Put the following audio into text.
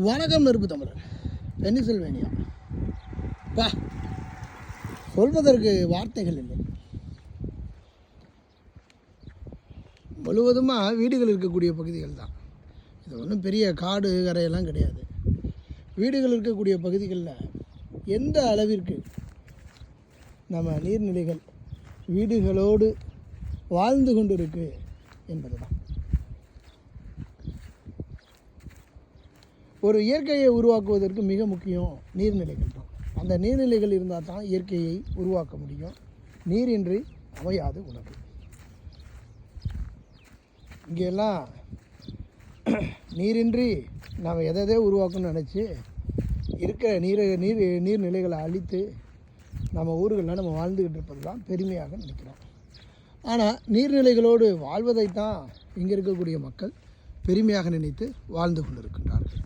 வணக்கம் நெருப்பு தமிழர் பென்னிசில்வேனியா. பா, சொல்வதற்கு வார்த்தைகள் இல்லை. முழுவதுமாக வீடுகள் இருக்கக்கூடிய பகுதிகள் தான். இது ஒன்றும் பெரிய காடு கரையெல்லாம் கிடையாது. வீடுகள் இருக்கக்கூடிய பகுதிகளில் எந்த அளவிற்கு நம்ம நீர்நிலைகள் வீடுகளோடு வாழ்ந்து கொண்டு இருக்கு என்பது தான். ஒரு இயற்கையை உருவாக்குவதற்கு மிக முக்கியம் நீர்நிலைகள் தான். அந்த நீர்நிலைகள் இருந்தால் தான் இயற்கையை உருவாக்க முடியும். நீரின்றி அமையாது உலகு. இங்கெல்லாம் நீரின்றி நாம் எதை உருவாக்கணும்னு நினச்சி இருக்கிற நீர்நிலைகளை அழித்து நம்ம ஊர்களில் நம்ம வாழ்ந்துக்கிட்டு இருப்பது தான் பெருமையாக நினைக்கிறோம். ஆனால் நீர்நிலைகளோடு வாழ்வதைத்தான் இங்கே இருக்கக்கூடிய மக்கள் பெருமையாக நினைத்து வாழ்ந்து கொண்டிருக்கின்றார்கள்.